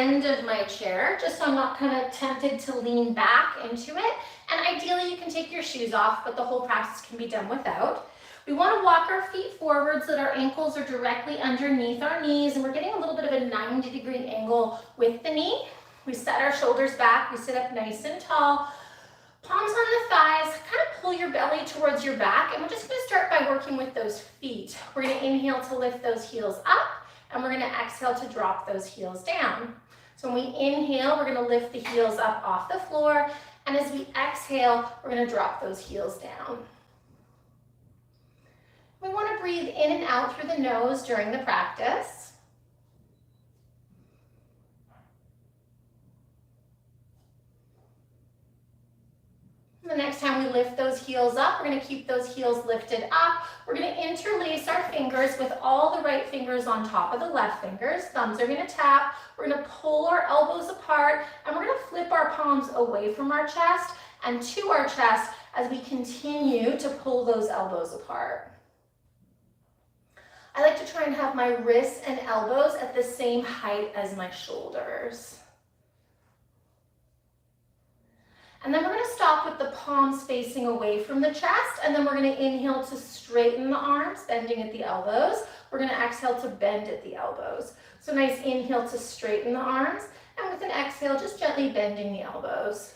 end of my chair, just so I'm not kind of tempted to lean back into it. And ideally you can take your shoes off, but the whole practice can be done without. We want to walk our feet forward so that our ankles are directly underneath our knees, and we're getting a little bit of a 90-degree angle with the knee. We set our shoulders back, we sit up nice and tall. Palms on the thighs, kind of pull your belly towards your back, and we're just going to start by working with those feet. We're going to inhale to lift those heels up, and we're going to exhale to drop those heels down. So when we inhale, we're going to lift the heels up off the floor, and as we exhale, we're going to drop those heels down. We want to breathe in and out through the nose during the practice. The next time we lift those heels up, we're going to keep those heels lifted up. We're going to interlace our fingers with all the right fingers on top of the left fingers. Thumbs are going to tap. We're going to pull our elbows apart, and we're going to flip our palms away from our chest and to our chest as we continue to pull those elbows apart. I like to try and have my wrists and elbows at the same height as my shoulders. And then we're going to stop with the palms facing away from the chest, and then we're going to inhale to straighten the arms, bending at the elbows. We're going to exhale to bend at the elbows. So nice inhale to straighten the arms, and with an exhale, just gently bending the elbows.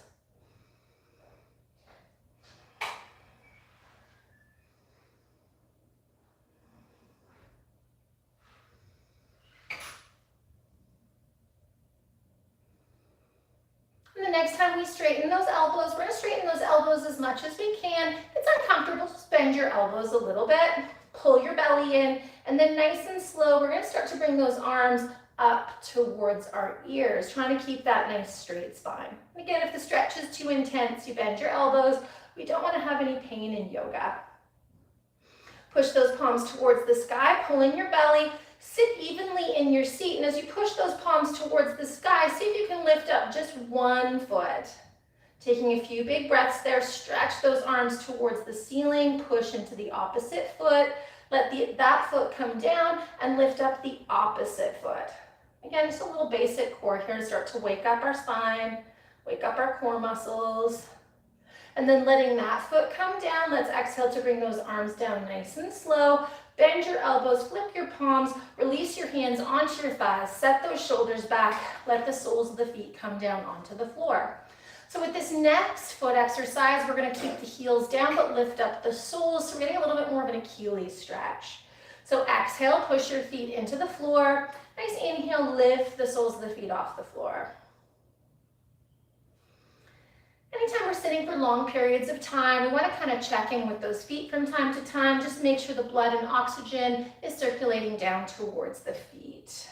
And the next time we straighten those elbows, we're going to straighten those elbows as much as we can. If it's uncomfortable, just bend your elbows a little bit, pull your belly in, and then nice and slow, we're going to start to bring those arms up towards our ears, trying to keep that nice straight spine. And again, if the stretch is too intense, you bend your elbows. We don't want to have any pain in yoga. Push those palms towards the sky, pull in your belly. Sit evenly in your seat, and as you push those palms towards the sky, see if you can lift up just one foot. Taking a few big breaths there, stretch those arms towards the ceiling, push into the opposite foot, let that foot come down, and lift up the opposite foot. Again, just a little basic core here to start to wake up our spine, wake up our core muscles. And then letting that foot come down, let's exhale to bring those arms down nice and slow. Bend your elbows, flip your palms, release your hands onto your thighs, set those shoulders back, let the soles of the feet come down onto the floor. So with this next foot exercise, we're going to keep the heels down but lift up the soles, so we're getting a little bit more of an Achilles stretch. So exhale, push your feet into the floor. Nice inhale, lift the soles of the feet off the floor. Anytime we're sitting for long periods of time, we want to kind of check in with those feet from time to time. Just make sure the blood and oxygen is circulating down towards the feet.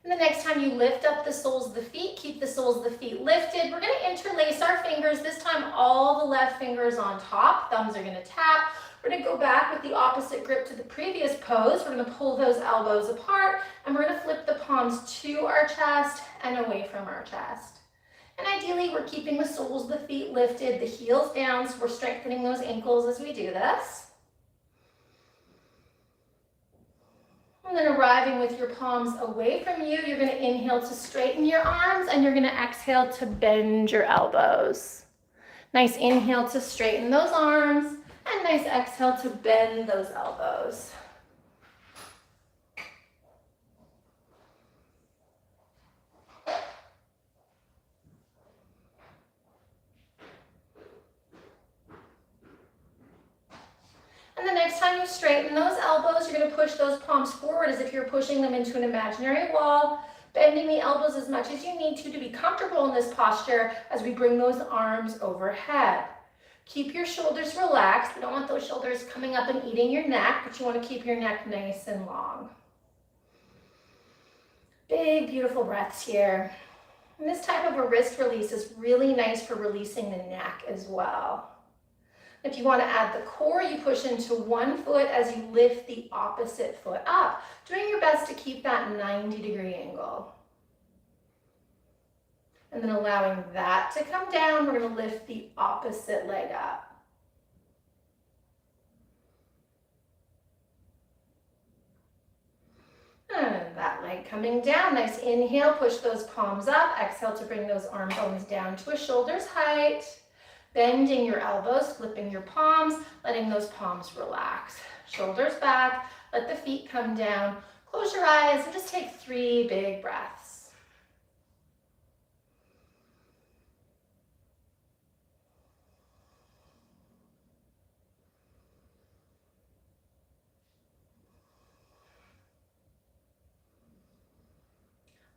And the next time you lift up the soles of the feet, keep the soles of the feet lifted. We're going to interlace our fingers, this time all the left fingers on top. Thumbs are going to tap. We're going to go back with the opposite grip to the previous pose. We're going to pull those elbows apart, and we're going to flip the palms to our chest and away from our chest. And ideally, we're keeping the soles of the feet lifted, the heels down, so we're strengthening those ankles as we do this. And then arriving with your palms away from you, you're going to inhale to straighten your arms, and you're going to exhale to bend your elbows. Nice inhale to straighten those arms, and nice exhale to bend those elbows. And the next time you straighten those elbows, you're going to push those palms forward as if you're pushing them into an imaginary wall, bending the elbows as much as you need to be comfortable in this posture as we bring those arms overhead. Keep your shoulders relaxed. We don't want those shoulders coming up and eating your neck, but you want to keep your neck nice and long. Big, beautiful breaths here. And this type of a wrist release is really nice for releasing the neck as well. If you want to add the core, you push into one foot as you lift the opposite foot up, doing your best to keep that 90-degree angle. And then allowing that to come down, we're going to lift the opposite leg up. right, coming down, nice inhale, push those palms up. Exhale to bring those arm bones down to a shoulder's height. Bending your elbows, flipping your palms, letting those palms relax. Shoulders back, let the feet come down. Close your eyes and just take 3 big breaths.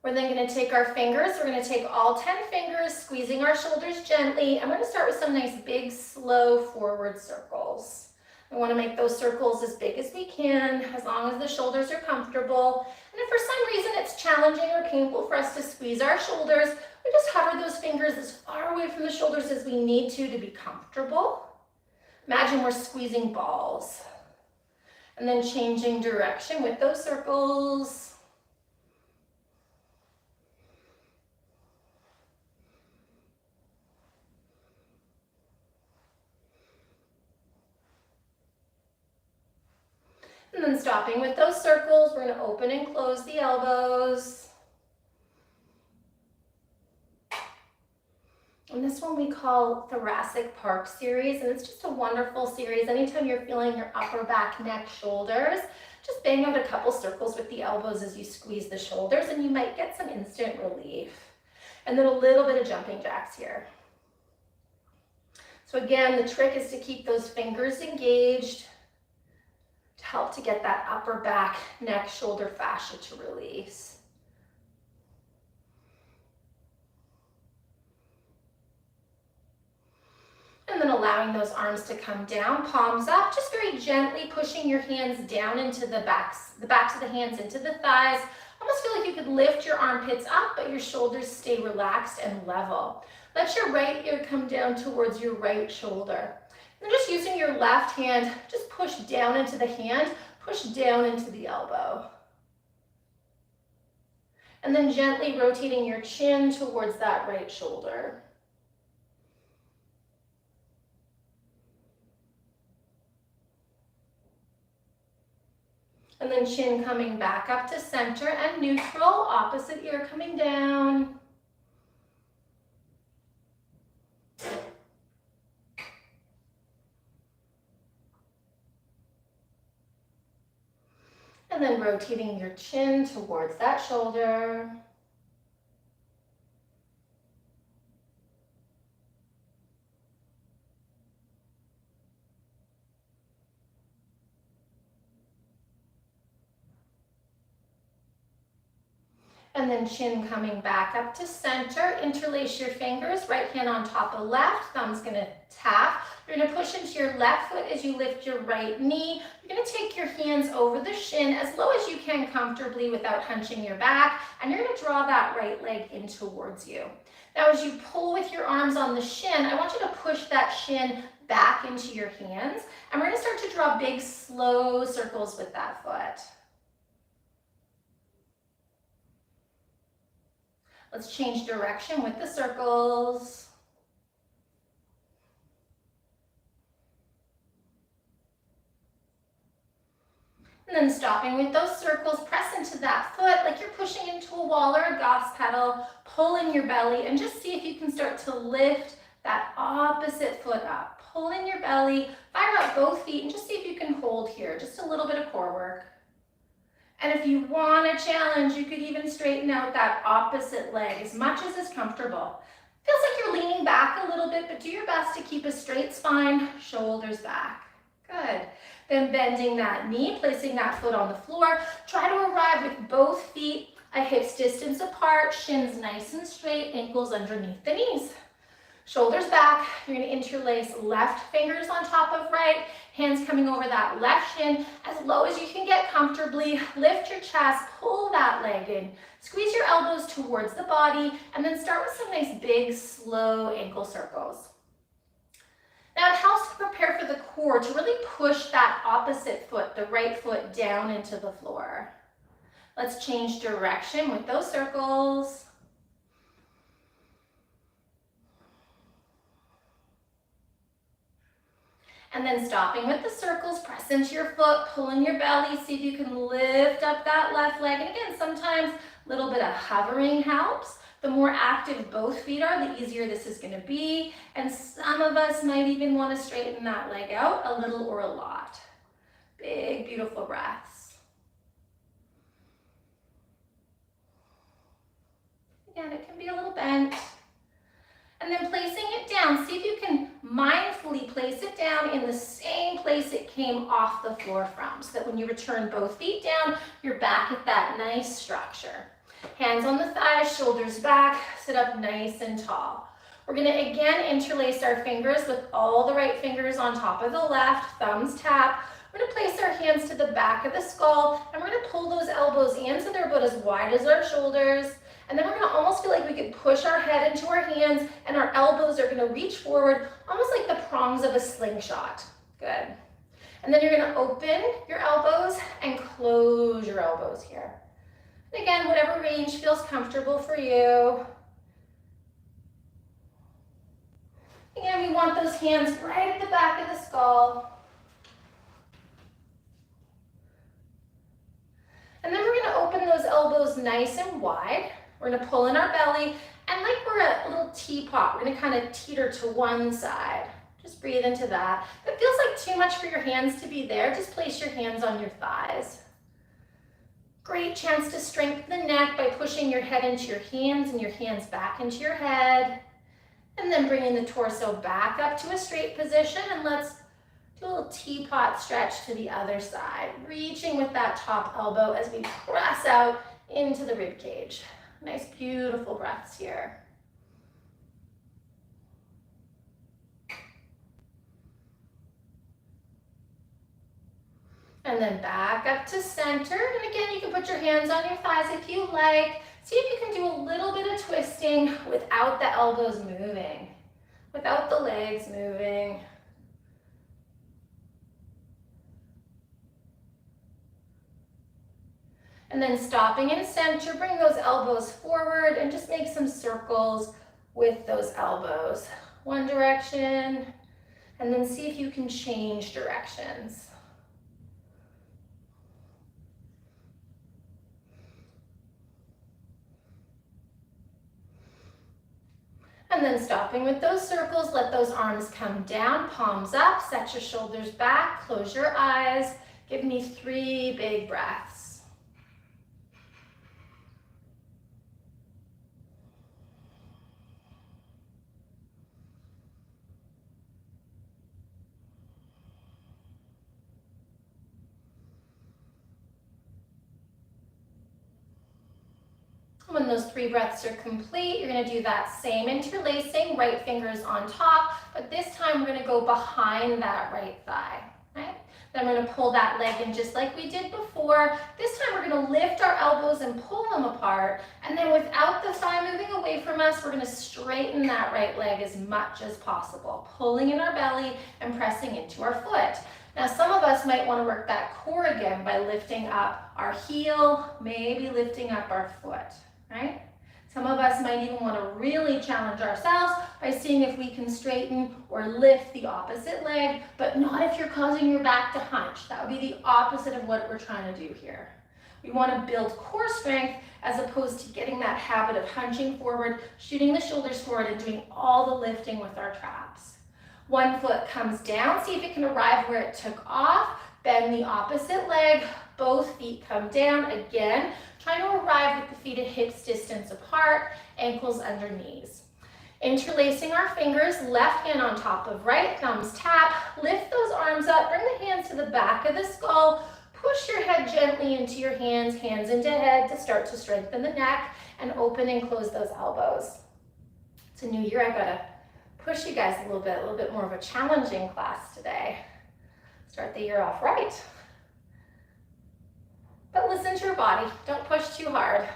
We're then going to take our fingers. We're going to take all 10 fingers, squeezing our shoulders gently. I'm going to start with some nice big, slow forward circles. We want to make those circles as big as we can, as long as the shoulders are comfortable. And if for some reason it's challenging or painful for us to squeeze our shoulders, we just hover those fingers as far away from the shoulders as we need to be comfortable. Imagine we're squeezing balls. And then changing direction with those circles. And then stopping with those circles, we're going to open and close the elbows. And this one we call Thoracic Park series, and it's just a wonderful series. Anytime you're feeling your upper back, neck, shoulders, just bang out a couple circles with the elbows as you squeeze the shoulders, and you might get some instant relief. And then a little bit of jumping jacks here. So again, the trick is to keep those fingers engaged, to help to get that upper back, neck, shoulder fascia to release. And then allowing those arms to come down, palms up, just very gently pushing your hands down into the backs of the hands into the thighs. Almost feel like you could lift your armpits up, but your shoulders stay relaxed and level. Let your right ear come down towards your right shoulder. And just using your left hand, just push down into the hand, push down into the elbow. And then gently rotating your chin towards that right shoulder. And then chin coming back up to center and neutral, opposite ear coming down. And then rotating your chin towards that shoulder. And then chin coming back up to center. Interlace your fingers, right hand on top of left, thumb's gonna tap. You're gonna push into your left foot as you lift your right knee. You're gonna take your hands over the shin as low as you can comfortably without hunching your back, and you're gonna draw that right leg in towards you. Now as you pull with your arms on the shin, I want you to push that shin back into your hands, and we're gonna start to draw big, slow circles with that foot. Let's change direction with the circles. And then stopping with those circles, press into that foot like you're pushing into a wall or a gas pedal. Pull in your belly and just see if you can start to lift that opposite foot up. Pull in your belly, fire out both feet, and just see if you can hold here. Just a little bit of core work. And if you want a challenge, you could even straighten out that opposite leg as much as is comfortable. Feels like you're leaning back a little bit, but do your best to keep a straight spine, shoulders back. Good. Then bending that knee, placing that foot on the floor. Try to arrive with both feet a hips distance apart, shins nice and straight, ankles underneath the knees. Shoulders back, you're gonna interlace left fingers on top of right, hands coming over that left shin, as low as you can get comfortably. Lift your chest, pull that leg in. Squeeze your elbows towards the body, and then start with some nice big, slow ankle circles. Now it helps to prepare for the core to really push that opposite foot, the right foot, down into the floor. Let's change direction with those circles. And then stopping with the circles, press into your foot, pull in your belly, see if you can lift up that left leg. And again, sometimes a little bit of hovering helps. The more active both feet are, the easier this is gonna be. And some of us might even wanna straighten that leg out a little or a lot. Big, beautiful breaths. Again, it can be a little bent. And then placing it down, see if you can mindfully place it down in the same place it came off the floor from, so that when you return both feet down, you're back at that nice structure. Hands on the thighs, shoulders back, sit up nice and tall. We're gonna again interlace our fingers with all the right fingers on top of the left, thumbs tap. We're gonna place our hands to the back of the skull, and we're gonna pull those elbows in so they're about as wide as our shoulders. And then we're gonna almost feel like we could push our head into our hands, and our elbows are gonna reach forward, almost like the prongs of a slingshot. Good. And then you're gonna open your elbows and close your elbows here. And again, whatever range feels comfortable for you. Again, we want those hands right at the back of the skull. And then we're gonna open those elbows nice and wide. We're gonna pull in our belly, and like we're a little teapot, we're gonna kind of teeter to one side. Just breathe into that. If it feels like too much for your hands to be there, just place your hands on your thighs. Great chance to strengthen the neck by pushing your head into your hands and your hands back into your head. And then bringing the torso back up to a straight position, and let's do a little teapot stretch to the other side, reaching with that top elbow as we press out into the rib cage. Nice, beautiful breaths here. And then back up to center. And again, you can put your hands on your thighs if you like. See if you can do a little bit of twisting without the elbows moving, without the legs moving. And then stopping in center, bring those elbows forward and just make some circles with those elbows. One direction, and then see if you can change directions. And then stopping with those circles, let those arms come down, palms up, set your shoulders back, close your eyes. Give me 3 big breaths. When those 3 breaths are complete, you're gonna do that same interlacing, right fingers on top, but this time we're gonna go behind that right thigh, right? Then we're gonna pull that leg in just like we did before. This time we're gonna lift our elbows and pull them apart, and then without the thigh moving away from us, we're gonna straighten that right leg as much as possible, pulling in our belly and pressing into our foot. Now, some of us might want to work that core again by lifting up our heel, maybe lifting up our foot. Right? Some of us might even want to really challenge ourselves by seeing if we can straighten or lift the opposite leg, but not if you're causing your back to hunch. That would be the opposite of what we're trying to do here. We want to build core strength as opposed to getting that habit of hunching forward, shooting the shoulders forward, and doing all the lifting with our traps. One foot comes down, see if it can arrive where it took off, bend the opposite leg, both feet come down again, trying to arrive with the feet at hips distance apart, ankles under knees. Interlacing our fingers, left hand on top of right, thumbs tap, lift those arms up, bring the hands to the back of the skull, push your head gently into your hands, hands into head to start to strengthen the neck, and open and close those elbows. It's a new year, I gotta push you guys a little bit more of a challenging class today. Start the year off right. But listen to your body, don't push too hard.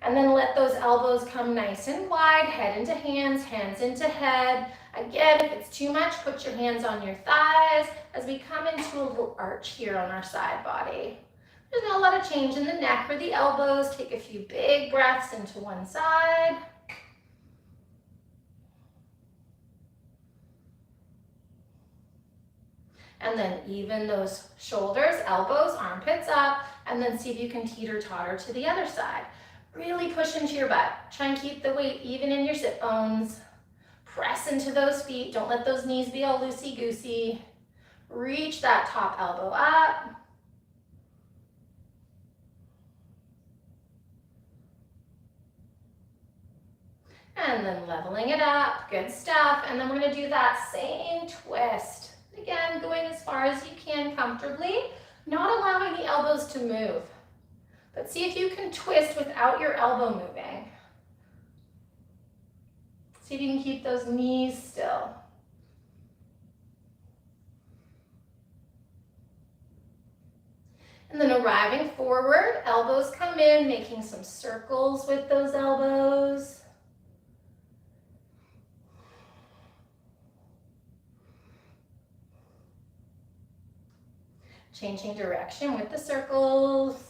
And then let those elbows come nice and wide, head into hands, hands into head. Again, if it's too much, put your hands on your thighs as we come into a little arch here on our side body. There's not a lot of change in the neck or the elbows. Take a few big breaths into one side. And then even those shoulders, elbows, armpits up, and then see if you can teeter-totter to the other side. Really push into your butt. Try and keep the weight even in your sit bones. Press into those feet. Don't let those knees be all loosey-goosey. Reach that top elbow up. And then leveling it up. Good stuff. And then we're going to do that same twist. Again, going as far as you can comfortably, not allowing the elbows to move. But see if you can twist without your elbow moving. See if you can keep those knees still. And then arriving forward, elbows come in, making some circles with those elbows. Changing direction with the circles.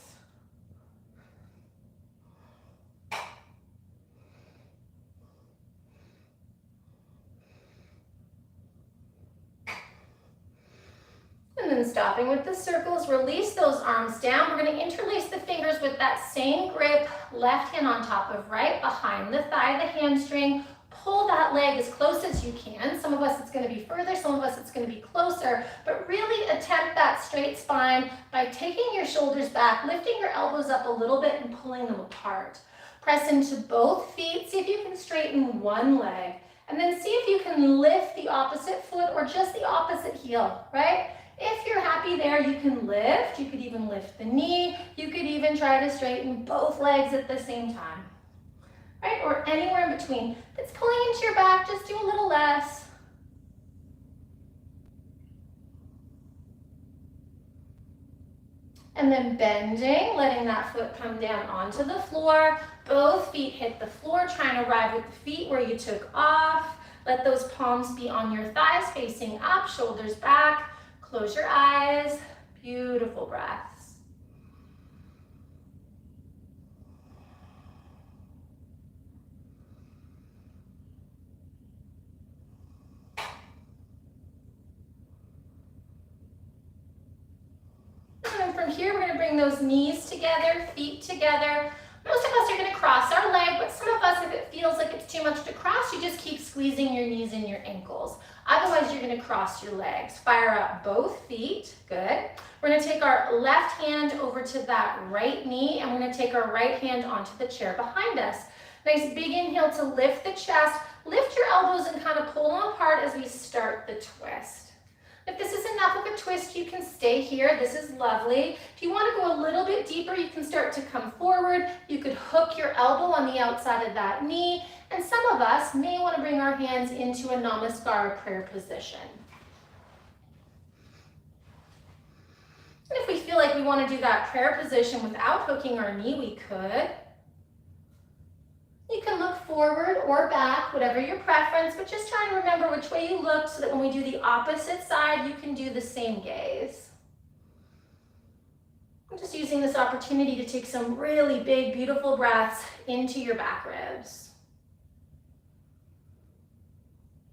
And then stopping with the circles, release those arms down. We're going to interlace the fingers with that same grip, left hand on top of right, behind the thigh, the hamstring. Pull that leg as close as you can. Some of us it's going to be further, some of us it's going to be closer, but really attempt that straight spine by taking your shoulders back, lifting your elbows up a little bit and pulling them apart. Press into both feet. See if you can straighten one leg, and then see if you can lift the opposite foot or just the opposite heel, right? If you're happy there, you can lift. You could even lift the knee. You could even try to straighten both legs at the same time, right? Or anywhere in between. If it's pulling into your back, just do a little less. And then bending, letting that foot come down onto the floor. Both feet hit the floor, trying to arrive with the feet where you took off. Let those palms be on your thighs, facing up, shoulders back. Close your eyes. Beautiful breaths. And then from here, we're going to bring those knees together, feet together. Most of us are going to cross our leg, but some of us, if it feels like it's too much to cross, you just keep squeezing your knees and your ankles. Otherwise, you're going to cross your legs. Fire up both feet. Good. We're going to take our left hand over to that right knee, and we're going to take our right hand onto the chair behind us. Nice big inhale to lift the chest. Lift your elbows and kind of pull them apart as we start the twist. If this is enough of a twist, you can stay here. This is lovely. If you want to go a little bit deeper, you can start to come forward. You could hook your elbow on the outside of that knee. And some of us may want to bring our hands into a Namaskar prayer position. And if we feel like we want to do that prayer position without hooking our knee, we could. You can look forward or back, whatever your preference, but just try and remember which way you look so that when we do the opposite side, you can do the same gaze. I'm just using this opportunity to take some really big, beautiful breaths into your back ribs.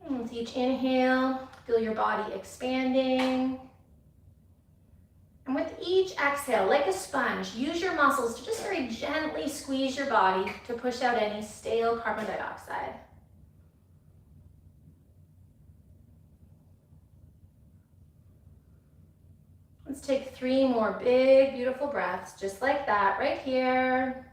And with each inhale, feel your body expanding. And with each exhale, like a sponge, use your muscles to just very gently squeeze your body to push out any stale carbon dioxide. Let's take 3 more big, beautiful breaths, just like that, right here.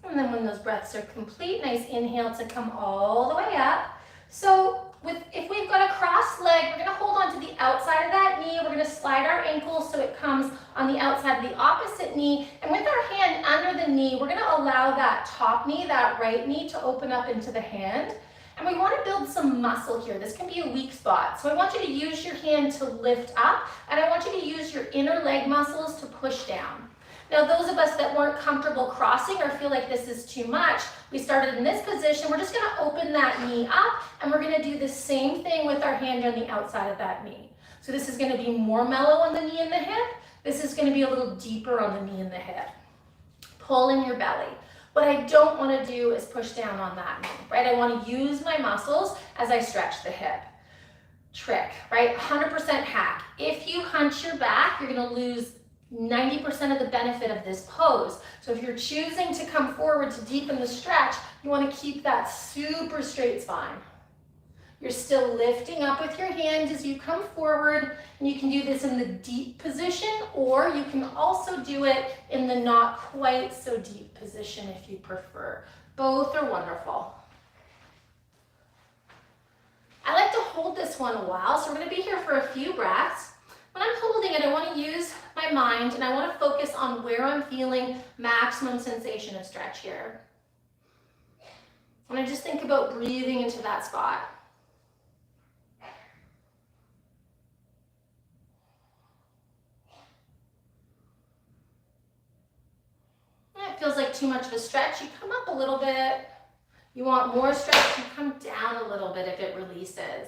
And then when those breaths are complete, nice inhale to come all the way up. So if we've got a crossed leg, we're going to hold on to the outside of that knee. We're going to slide our ankle so it comes on the outside of the opposite knee. And with our hand under the knee, we're going to allow that top knee, that right knee, to open up into the hand. And we want to build some muscle here. This can be a weak spot. So I want you to use your hand to lift up, and I want you to use your inner leg muscles to push down. Now, those of us that weren't comfortable crossing or feel like this is too much, we started in this position. We're just going to open that knee up, and we're going to do the same thing with our hand on the outside of that knee. So this is going to be more mellow on the knee and the hip. This is going to be a little deeper on the knee and the hip. Pull in your belly. What I don't want to do is push down on that knee, right? I want to use my muscles as I stretch the hip. Trick, right? 100% hack. If you hunch your back, you're going to lose 90% of the benefit of this pose. So if you're choosing to come forward to deepen the stretch, you want to keep that super straight spine. You're still lifting up with your hand as you come forward, and you can do this in the deep position, or you can also do it in the not quite so deep position if you prefer. Both are wonderful. I like to hold this one a while, so we're going to be here for a few breaths. When I'm holding it, I want to use my mind, and I want to focus on where I'm feeling maximum sensation of stretch here. And I just think about breathing into that spot. It feels like too much of a stretch, you come up a little bit. You want more stretch, you come down a little bit if it releases.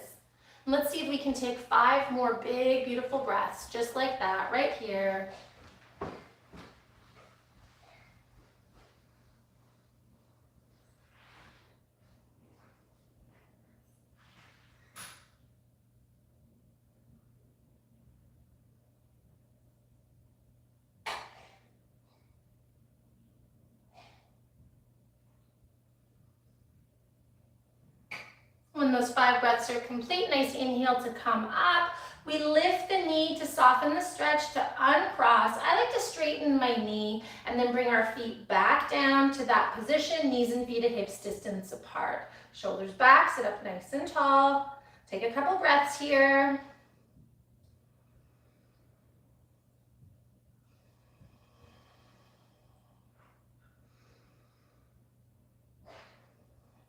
And let's see if we can take 5 more big, beautiful breaths, just like that, right here. When those 5 breaths are complete, nice inhale to come up. We lift the knee to soften the stretch, to uncross. I like to straighten my knee and then bring our feet back down to that position, knees and feet at hips distance apart. Shoulders back, sit up nice and tall. Take a couple breaths here.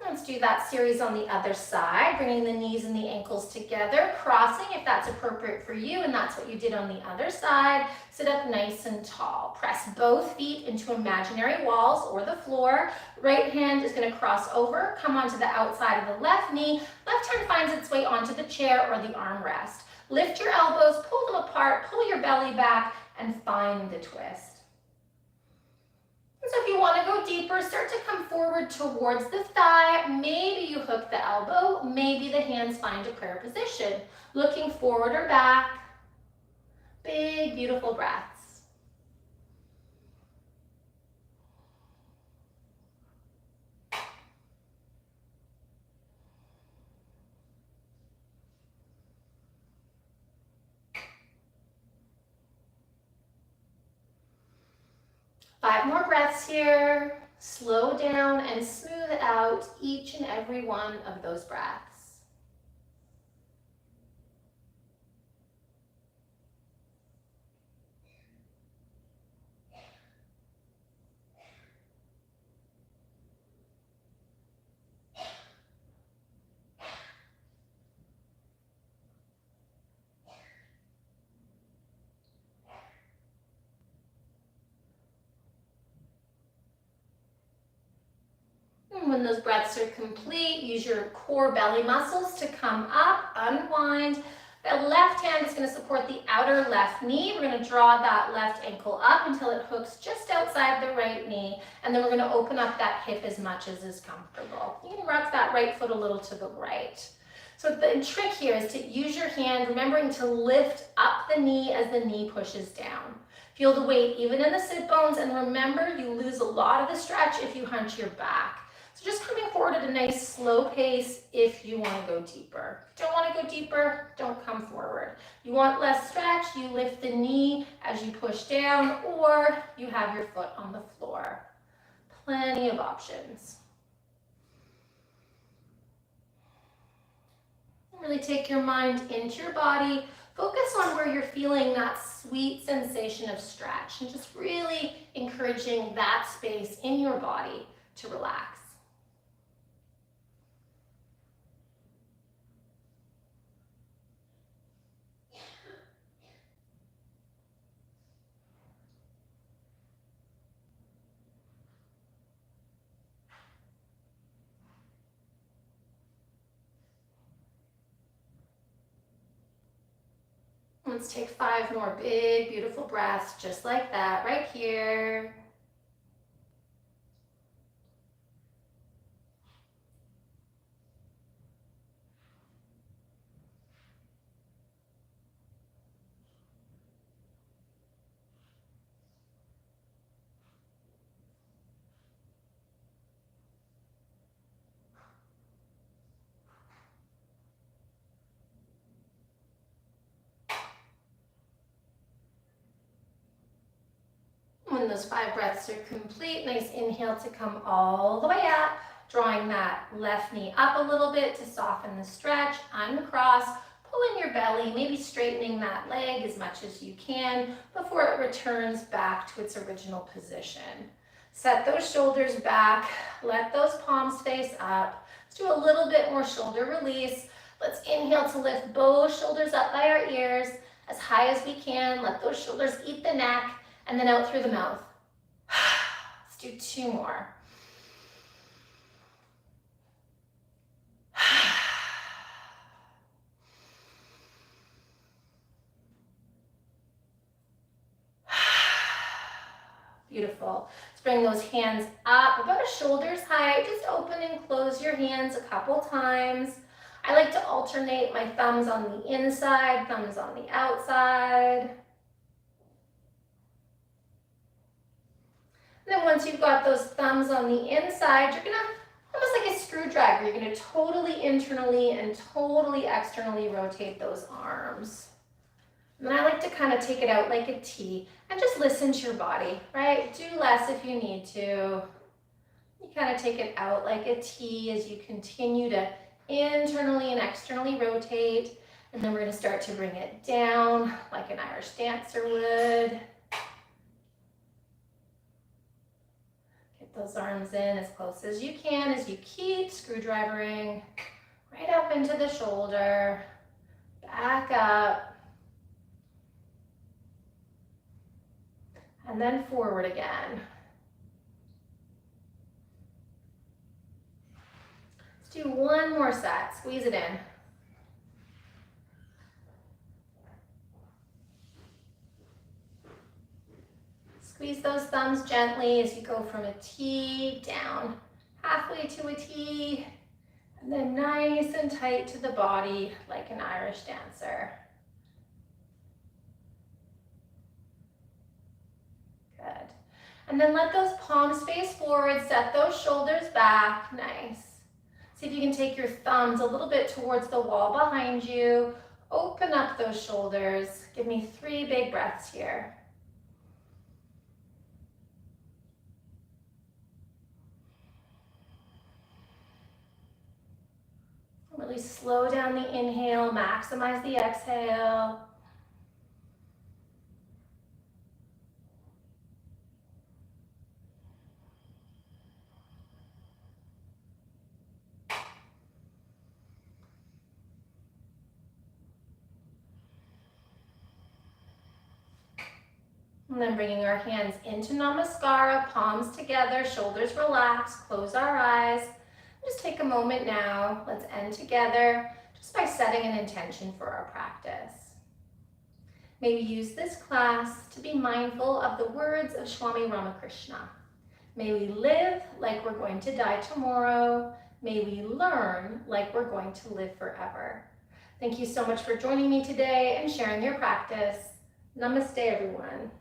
Let's do that series on the other side, bringing the knees and the ankles together, crossing if that's appropriate for you, and that's what you did on the other side. Sit up nice and tall. Press both feet into imaginary walls or the floor. Right hand is going to cross over, come onto the outside of the left knee. Left hand finds its way onto the chair or the armrest. Lift your elbows, pull them apart, pull your belly back, and find the twist. So if you want to go deeper, start to come forward towards the thigh. Maybe you hook the elbow. Maybe the hands find a prayer position. Looking forward or back. Big, beautiful breaths. Five more breaths here. Slow down and smooth out each and every one of those breaths. When those breaths are complete, use your core belly muscles to come up, unwind. The left hand is going to support the outer left knee. We're going to draw that left ankle up until it hooks just outside the right knee. And then we're going to open up that hip as much as is comfortable. You can rock that right foot a little to the right. So the trick here is to use your hand, remembering to lift up the knee as the knee pushes down. Feel the weight even in the sit bones, and remember, you lose a lot of the stretch if you hunch your back. So just coming forward at a nice slow pace if you want to go deeper. If you don't want to go deeper, don't come forward. You want less stretch, you lift the knee as you push down, or you have your foot on the floor. Plenty of options. Really take your mind into your body. Focus on where you're feeling that sweet sensation of stretch, and just really encouraging that space in your body to relax. Let's take 5 more big, beautiful breaths, just like that, right here. When those 5 breaths are complete, nice inhale to come all the way up, drawing that left knee up a little bit to soften the stretch, uncross, pulling your belly, maybe straightening that leg as much as you can before it returns back to its original position. Set those shoulders back, let those palms face up. Let's do a little bit more shoulder release. Let's inhale to lift both shoulders up by our ears as high as we can. Let those shoulders eat the neck. And then out through the mouth. Let's do 2 more. Beautiful. Let's bring those hands up about a shoulder's height. Just open and close your hands a couple times. I like to alternate my thumbs on the inside, thumbs on the outside. And then once you've got those thumbs on the inside, you're gonna, almost like a screwdriver, you're gonna totally internally and totally externally rotate those arms. And then I like to kind of take it out like a T and just listen to your body, right? Do less if you need to. You kind of take it out like a T as you continue to internally and externally rotate. And then we're gonna start to bring it down like an Irish dancer would. Those arms in as close as you can as you keep screwdrivering right up into the shoulder, back up, and then forward again. Let's do 1 more set. Squeeze it in. Squeeze those thumbs gently as you go from a T down, halfway to a T, and then nice and tight to the body like an Irish dancer. Good. And then let those palms face forward, set those shoulders back, nice. See if you can take your thumbs a little bit towards the wall behind you, open up those shoulders. Give me 3 big breaths here. Really slow down the inhale, maximize the exhale. And then bringing our hands into Namaskara, palms together, shoulders relaxed, close our eyes. Just take a moment now, let's end together just by setting an intention for our practice. May we use this class to be mindful of the words of Swami Ramakrishna. May we live like we're going to die tomorrow. May we learn like we're going to live forever. Thank you so much for joining me today and sharing your practice. Namaste, everyone.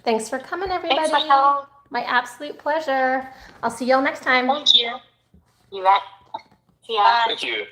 Thanks for coming, everybody. Thanks, Michelle. My absolute pleasure. I'll see y'all next time. Thank you. You bet. See ya. Thank you.